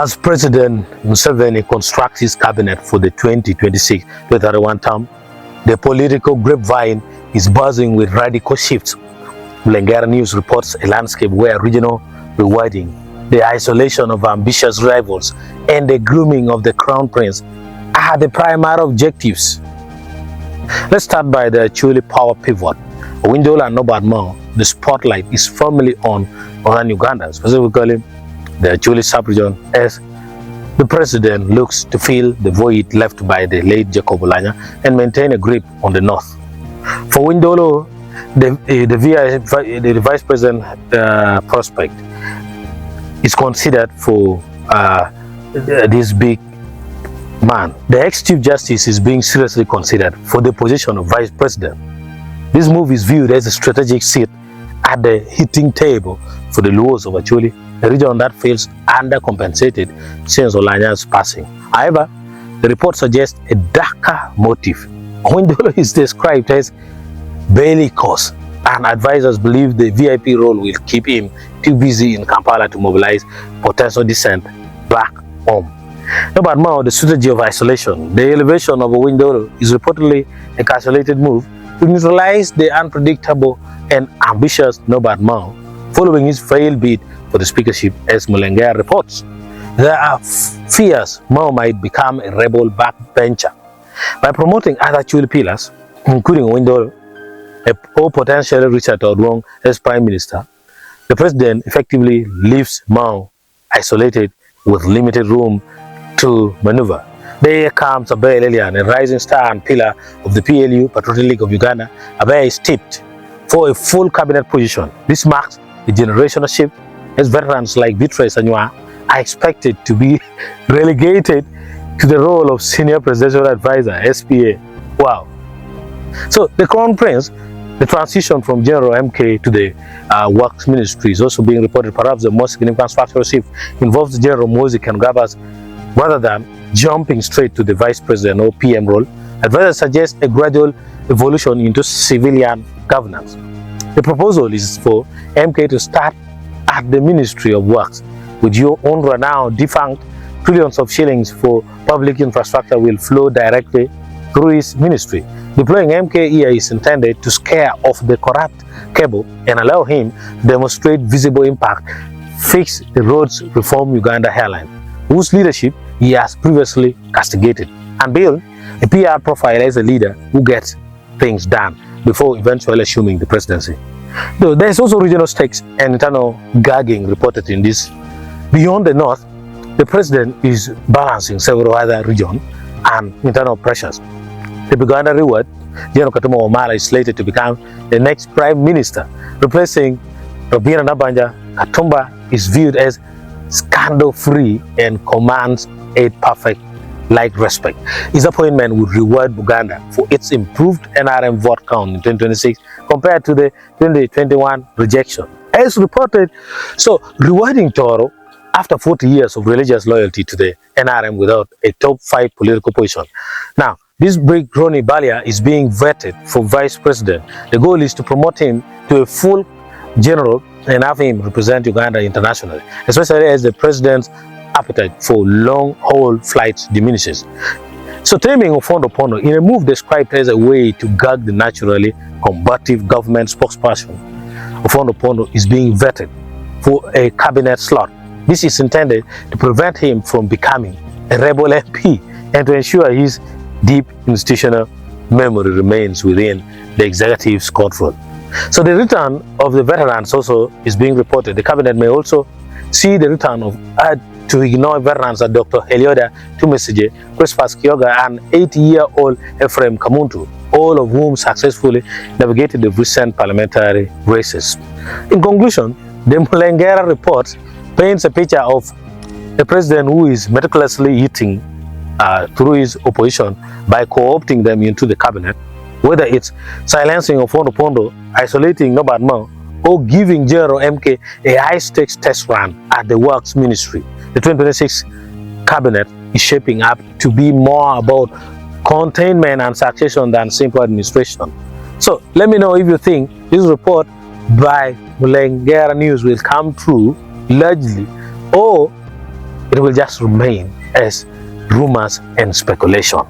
As President Museveni constructs his cabinet for the 2026-2031 term, the political grapevine is buzzing with radical shifts. Mulengera News reports a landscape where regional rewarding, the isolation of ambitious rivals, and the grooming of the crown prince are the primary objectives. Let's start by the Acholi power pivot. Dollo and Norbert, the spotlight is firmly on Uganda, specifically the Acholi sub-region, as the president looks to fill the void left by the late Jacob Olanya and maintain a grip on the north. For Dollo, the vice president prospect is considered for this big man. The ex-chief justice is being seriously considered for the position of vice president. This move is viewed as a strategic seat at the hitting table for the Luos of Acholi, a region that feels undercompensated since Olanya's passing. However, the report suggests a darker motive. Dollo is described as bellicose, and advisors believe the VIP role will keep him too busy in Kampala to mobilize potential dissent back home. But the strategy of isolation, the elevation of Dollo is reportedly a calculated move to neutralize the unpredictable and ambitious Norbert Mao following his failed bid for the speakership, as Mulengera reports. There are fears Mao might become a rebel backbencher. By promoting other Acholi pillars, including Dollo, or potentially Richard Todwong as prime minister, the president effectively leaves Mao isolated with limited room to maneuver. There comes Aber, Lillian, a rising star and pillar of the PLU, Patriotic League of Uganda. Aber is tipped for a full cabinet position. This marks a generational shift, as veterans like Beatrice Anywa are expected to be relegated to the role of senior presidential advisor, SPA. Wow. So the Crown Prince, the transition from General MK to the Works Ministry is also being reported. Perhaps the most significant structural shift involves General Muhoozi and Gabas rather than jumping straight to the Vice President or PM role. Advisors suggest a gradual evolution into civilian governance. The proposal is for MK to start at the Ministry of Works. With your own now defunct, trillions of shillings for public infrastructure will flow directly through his ministry. Deploying MK here is intended to scare off the corrupt cable and allow him to demonstrate visible impact, fix the roads, reform Uganda airline, whose leadership he has previously castigated, and build a PR profile as a leader who gets things done before eventually assuming the presidency. Though there is also regional stakes and internal gagging reported in this. Beyond the north, the president is balancing several other regions and internal pressures. The Baganda reward, General Katumo Omala, is slated to become the next prime minister, replacing Robina Nabanja. Katumba is viewed as scandal-free and commands a perfect-like respect. His appointment would reward Uganda for its improved NRM vote count in 2026 compared to the 2021 rejection. As reported, so rewarding Toro after 40 years of religious loyalty to the NRM without a top 5 political position. Now, this big Ronnie Balia is being vetted for vice president. The goal is to promote him to a full general and have him represent Uganda internationally, especially as the president's appetite for long-haul flights diminishes. So taming Ofondo Pondo, in a move described as a way to gag the naturally combative government spokesperson, Ofondo Pondo is being vetted for a cabinet slot. This is intended to prevent him from becoming a rebel MP and to ensure his deep institutional memory remains within the executive's control. So the return of the veterans also is being reported. The cabinet may also see the return of to ignore veterans at Dr. Helioda Tumesije, Crispus Kyoga, and 80-year-old Ephraim Kamuntu, all of whom successfully navigated the recent parliamentary races. In conclusion, the Mulengera report paints a picture of a president who is meticulously eating through his opposition by co-opting them into the cabinet, whether it's silencing Ofondo Pondo, isolating Norbert Mao, or giving General MK a high-stakes test run at the Works Ministry. The 2026 cabinet is shaping up to be more about containment and succession than simple administration. So let me know if you think this report by Mulengera News will come true largely, or it will just remain as rumors and speculation.